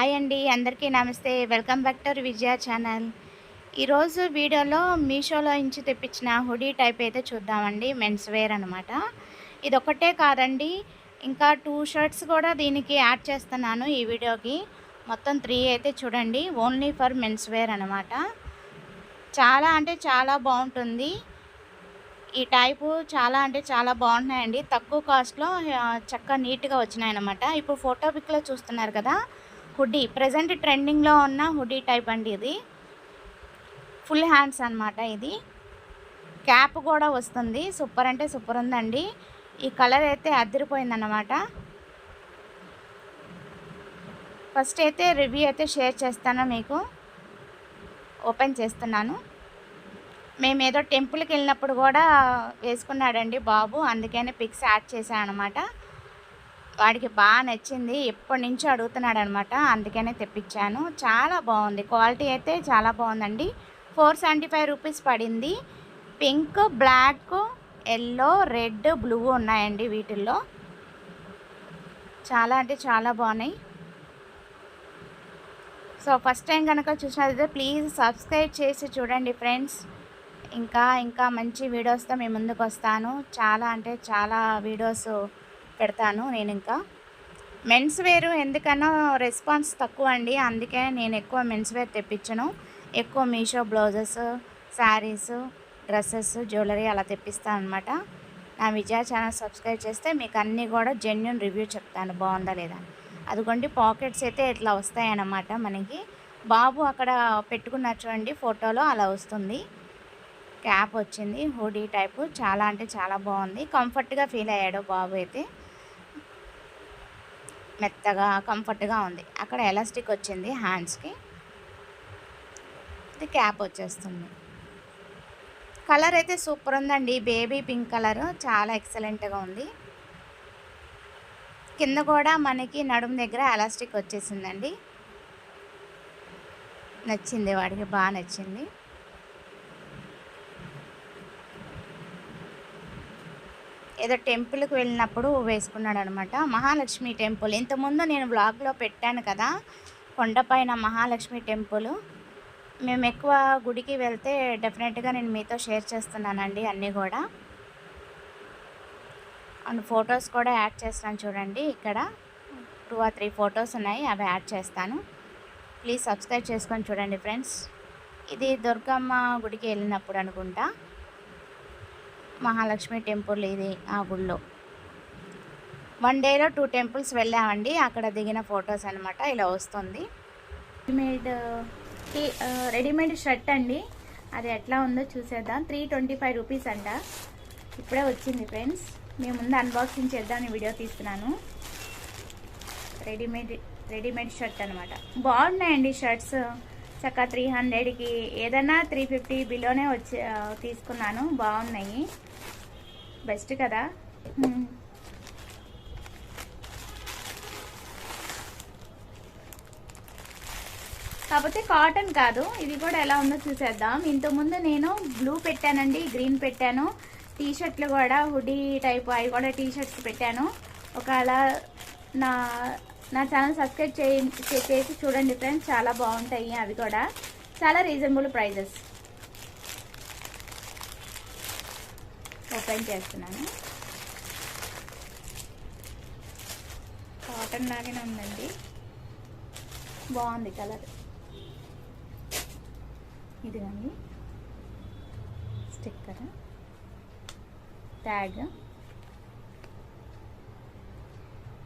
Hi అండి, అందరికీ నమస్తే. Welcome back to Vijaya channel. ఈరోజు వీడియోలో మీషోలో నుంచి తెప్పించిన హుడీ టైప్ అయితే చూద్దామండి. మెన్స్ వేర్ అనమాట. ఇదొక్కటే కాదండి, ఇంకా 2 షర్ట్స్ కూడా దీనికి యాడ్ చేస్తున్నాను ఈ వీడియోకి. మొత్తం 3 అయితే చూడండి. ఓన్లీ ఫర్ మెన్స్ వేర్ అనమాట. చాలా అంటే చాలా బాగుంటుంది. ఈ టైపు చాలా అంటే చాలా బాగున్నాయండి. తక్కువ కాస్ట్లో చక్కగా నీట్గా వచ్చినాయన్నమాట. ఇప్పుడు ఫోటో పిక్లో చూస్తున్నారు కదా, హుడీ ప్రజెంట్ ట్రెండింగ్లో ఉన్న హుడీ టైప్ అండి. ఇది ఫుల్ హ్యాండ్స్ అనమాట. ఇది క్యాప్ కూడా వస్తుంది. సూపర్ అంటే సూపర్ ఉందండి. ఈ కలర్ అయితే అదిరిపోయిందన్నమాట. ఫస్ట్ అయితే రివ్యూ అయితే షేర్ చేస్తాను మీకు. ఓపెన్ చేస్తున్నాను. మేమేదో టెంపుల్కి వెళ్ళినప్పుడు కూడా వేసుకున్నాడండి బాబు, అందుకని పిక్స్ యాడ్ చేశాను అనమాట. వాడికి బాగా నచ్చింది, ఎప్పటి నుంచో అడుగుతున్నాడు అనమాట, అందుకనే తెప్పించాను. చాలా బాగుంది, క్వాలిటీ అయితే చాలా బాగుందండి. 475 రూపీస్ పడింది. Pink, black, yellow, red, blue ఉన్నాయండి వీటిల్లో. చాలా అంటే చాలా బాగున్నాయి. సో ఫస్ట్ టైం కనుక చూసినట్లయితే ప్లీజ్ సబ్స్క్రైబ్ చేసి చూడండి ఫ్రెండ్స్. ఇంకా మంచి వీడియోస్తో మేము ముందుకు వస్తాను. చాలా అంటే చాలా వీడియోస్ పెడతాను నేను. ఇంకా మెన్స్ వేరు ఎందుకన్నా రెస్పాన్స్ తక్కువ అండి, అందుకే నేను ఎక్కువ మెన్స్ వేర్ తెప్పించను. ఎక్కువ Meesho blouses, saris, dresses, jewellery అలా తెప్పిస్తాను అనమాట. నా విజయ ఛానల్ సబ్స్క్రైబ్ చేస్తే మీకు అన్నీ కూడా జెన్యూన్ రివ్యూ చెప్తాను, బాగుందా లేదా. అదిగోండి పాకెట్స్ అయితే ఇట్లా వస్తాయన్నమాట మనకి. బాబు అక్కడ పెట్టుకున్నారు చూడండి ఫోటోలో, అలా వస్తుంది. క్యాప్ వచ్చింది, హుడీ టైపు. చాలా అంటే చాలా బాగుంది. కంఫర్ట్గా ఫీల్ అయ్యాడు బాబు అయితే. మెత్తగా కంఫర్ట్గా ఉంది. అక్కడ ఎలాస్టిక్ వచ్చింది హ్యాండ్స్కి. ఇది క్యాప్ వచ్చేస్తుంది. కలర్ అయితే సూపర్ ఉందండి. బేబీ పింక్ కలర్ చాలా ఎక్సలెంట్గా ఉంది. కింద కూడా మనకి నడుము దగ్గర ఎలాస్టిక్ వచ్చేసిందండి. నచ్చింది, వాడికి బాగా నచ్చింది. ఏదో టెంపుల్కి వెళ్ళినప్పుడు వేసుకున్నాడు అనమాట. మహాలక్ష్మి టెంపుల్ ఇంతకుముందు నేను బ్లాగ్లో పెట్టాను కదా, కొండపైన మహాలక్ష్మి టెంపుల్. మేము ఎక్కువ గుడికి వెళ్తే డెఫినెట్గా నేను మీతో షేర్ చేస్తున్నానండి అన్నీ కూడా. అండ్ ఫొటోస్ కూడా యాడ్ చేస్తాను చూడండి. ఇక్కడ 2 or 3 ఫొటోస్ ఉన్నాయి, అవి యాడ్ చేస్తాను. ప్లీజ్ సబ్స్క్రైబ్ చేసుకొని చూడండి ఫ్రెండ్స్. ఇది దుర్గమ్మ గుడికి వెళ్ళినప్పుడు అనుకుంటా, మహాలక్ష్మి టెంపుల్ ఇది. ఆ గుళ్ళో 1 డేలో 2 టెంపుల్స్ వెళ్ళామండి. అక్కడ దిగిన ఫొటోస్ అనమాట. ఇలా వస్తుంది. రెడీమేడ్ షర్ట్ అండి, అది ఎట్లా ఉందో చూసేద్దాం. 325 రూపీస్ అంట. ఇప్పుడే వచ్చింది ఫ్రెండ్స్. మేము ముందు అన్బాక్సింగ్ చేద్దామని వీడియో తీస్తున్నాను. రెడీమేడ్ షర్ట్ అనమాట. బాగున్నాయండి షర్ట్స్. చక్కగా 300కి ఏదైనా 350 బిలోనే వచ్చి తీసుకున్నాను. బాగున్నాయి, బెస్ట్ కదా. కాకపోతే కాటన్ కాదు. ఇది కూడా ఎలా ఉందో చూసేద్దాం. ఇంతకుముందు నేను బ్లూ పెట్టానండి, గ్రీన్ పెట్టాను. టీ షర్ట్లు కూడా హుడీ టైప్, అవి కూడా టీ షర్ట్స్ పెట్టాను. ఒకవేళ నా ఛానల్ సబ్స్క్రైబ్ చేసి చూడండి ఫ్రెండ్స్, చాలా బాగుంటాయి. అవి కూడా చాలా రీజనబుల్ ప్రైజెస్. ఓపెన్ చేస్తున్నాను. కాటన్ లాగానే ఉందండి, బాగుంది కలర్. ఇదిగోండి స్టిక్కర్, ట్యాగ్.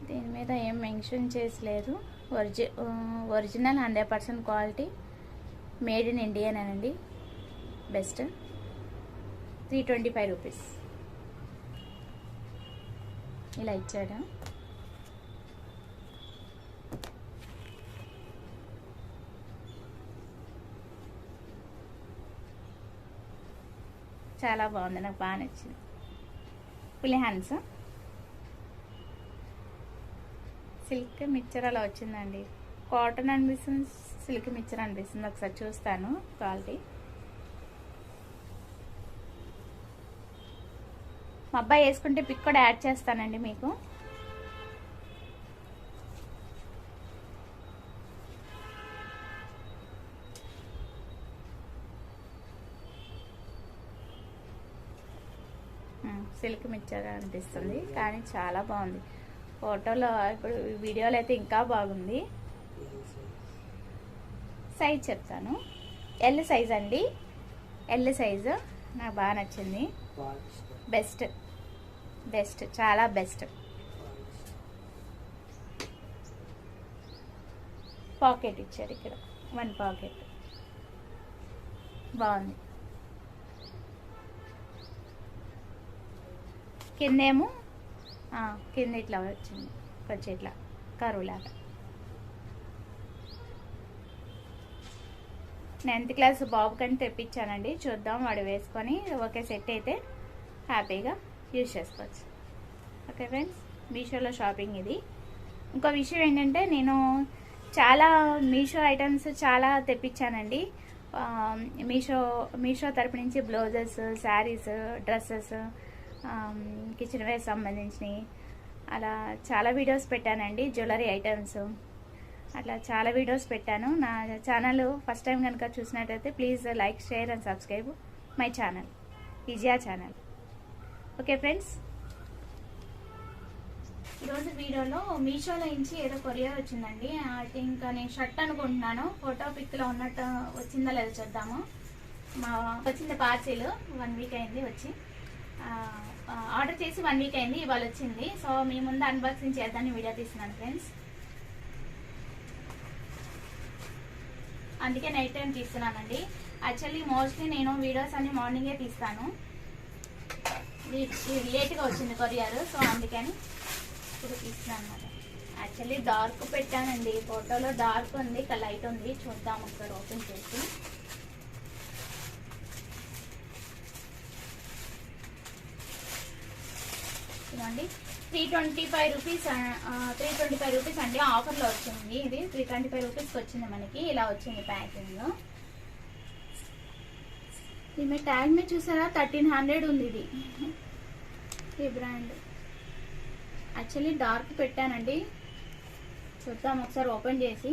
దీని మీద ఏం మెన్షన్ చేసలేదు. Original 100% quality, made in India అనండి. బెస్ట్. 325 రూపీస్ ఇలా ఇచ్చాడు. చాలా బాగుంది, నాకు బాగా నచ్చింది. ఫుల్ హ్యాండ్స్, సిల్క్ మిక్చర్ అలా వచ్చిందండి. కాటన్ అనిపిస్తుంది, సిల్క్ మిక్చర్ అనిపిస్తుంది. ఒకసారి చూస్తాను క్వాలిటీ. మా అబ్బాయి వేసుకుంటే పిక్ కూడా యాడ్ చేస్తానండి మీకు. సిల్క్ మిక్చర్ అనిపిస్తుంది, కానీ చాలా బాగుంది. ఫోటోలో ఇప్పుడు వీడియోలో అయితే ఇంకా బాగుంది. సైజ్ చెప్తాను, ఎల్ సైజ్ అండి, ఎల్ సైజు నాకు బాగా నచ్చింది. బెస్ట్ బెస్ట్ చాలా బెస్ట్. పాకెట్ ఇచ్చారు ఇక్కడ, 1 పాకెట్ బాగుంది. కిందేమో కింద ఇట్లా వచ్చింది, కొంచెం ఇట్లా కరువులాగా. 9th క్లాస్ బాబు కంటే తెప్పించానండి, చూద్దాం వాడు వేసుకొని ఓకే సెట్ అయితే హ్యాపీగా యూజ్ చేసుకోవచ్చు. ఓకే ఫ్రెండ్స్, మీషోలో షాపింగ్ ఇది. ఇంకో విషయం ఏంటంటే, నేను చాలా మీషో ఐటమ్స్ చాలా తెప్పించానండి. మీషో తరపు నుంచి blouses, saris, dresses, kitchen ware సంబంధించినవి అలా చాలా వీడియోస్ పెట్టానండి. జ్యువెలరీ ఐటమ్స్ అట్లా చాలా వీడియోస్ పెట్టాను. నా ఛానల్ ఫస్ట్ టైం కనుక చూసినట్టయితే please like, share and subscribe my channel, Vijaya channel. Okay friends, ఈరోజు వీడియోలో మీషోలో నుంచి ఏదో కొరియర్ వచ్చిందండి. ఐ థింక్ నేను షర్ట్ అనుకుంటున్నాను, ఫోటో పిక్లో ఉన్నట్టు వచ్చిందా లేదో చూద్దాము. వచ్చింది పార్సిల్, 1 వీక్ అయింది వచ్చి. ఆర్డర్ చేసి 1 వీక్ అయింది, ఇవాళ వచ్చింది. సో మీ ముందు అన్బాక్సింగ్ చేద్దామని వీడియో తీస్తున్నాను ఫ్రెండ్స్. అందుకే నైట్ టైం తీస్తున్నానండి. యాక్చువల్లీ మోస్ట్లీ నేను వీడియోస్ అన్ని మార్నింగే తీస్తాను. ఇది లేట్గా వచ్చింది కొరియర్, సో అందుకని ఇప్పుడు తీస్తున్నాను అన్నమాట. యాక్చువల్లీ డార్క్ పెట్టానండి, ఫోటోలో డార్క్ ఉంది, ఇక్కడ లైట్ ఉంది. చూద్దాం ఒకసారి ఓపెన్ చేసి. చూడండి, 325 రూపీస్, 325 రూపీస్ అండి, ఆఫర్లో వచ్చింది. ఇది 325 రూపీస్కి వచ్చింది మనకి. ఇలా వచ్చింది ప్యాకింగ్. దీని ట్యాగ్ మీద చూసారా, 1300 ఉంది ఇది, ఈ బ్రాండ్. యాక్చువల్లీ డార్క్ పెట్టానండి, చూద్దాం ఒకసారి ఓపెన్ చేసి.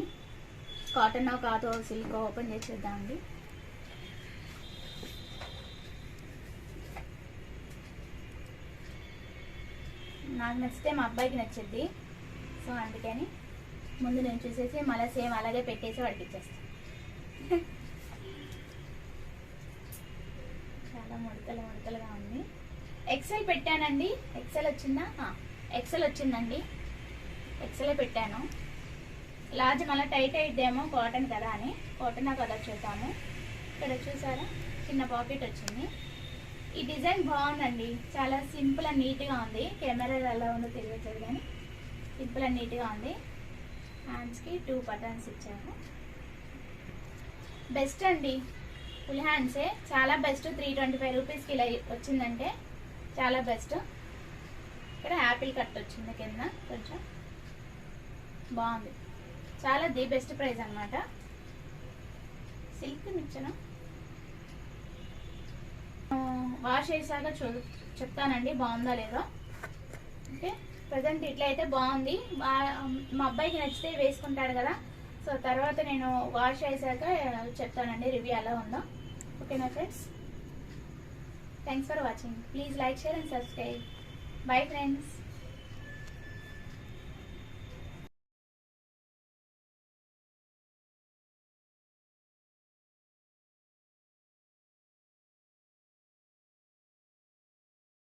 కాటన్ కాదో సిల్క్ ఓపెన్ చేసి చూద్దామండి. నాకు నచ్చితే మా అబ్బాయికి నచ్చింది, సో అందుకని ముందు నేను చూసేసి మళ్ళీ సేమ్ అలాగే పెట్టేసి వాడికి ఇచ్చేస్తాను. చాలా ముడతలుగా ఉంది. ఎక్సెల్ పెట్టానండి, ఎక్సెల్ వచ్చిందా? ఎక్సెల్ వచ్చిందండి, ఎక్సెలే పెట్టాను. లార్జ్ మళ్ళీ టైట్ అయిద్దేమో, కాటన్ కదా అని. కాటన్ కదా చూద్దాము. ఇక్కడ చూసారా, చిన్న పాకెట్ వచ్చింది. ఈ డిజైన్ బాగుందండి, చాలా సింపుల్ అండ్ నీట్గా ఉంది. కెమెరా ఎలా ఉందో తెలియట్లేదు కానీ సింపుల్ అండ్ నీట్గా ఉంది. హ్యాండ్స్కి 2 బటన్స్ ఇచ్చారు. బెస్ట్ అండి, ఫుల్ హ్యాండ్సే, చాలా బెస్ట్. 325 రూపీస్కి ఇలా వచ్చిందంటే చాలా బెస్ట్. ఇక్కడ యాపిల్ కట్ వచ్చింది కింద, కొంచెం బాగుంది. చాలా ది బెస్ట్ ప్రైస్ అనమాట. సిల్క్ మిక్చర్ వాష్ చేసాక చెప్తానండి బాగుందా లేదో. ఓకే, ప్రజెంట్ ఇట్లా అయితే బాగుంది. మా అబ్బాయికి నచ్చితే వేసుకుంటాడు కదా, సో తర్వాత నేను వాష్ చేసాక చెప్తానండి రివ్యూ ఎలా ఉందో. ఓకేనా friends, thanks for watching. Please like, share and subscribe. Bye friends.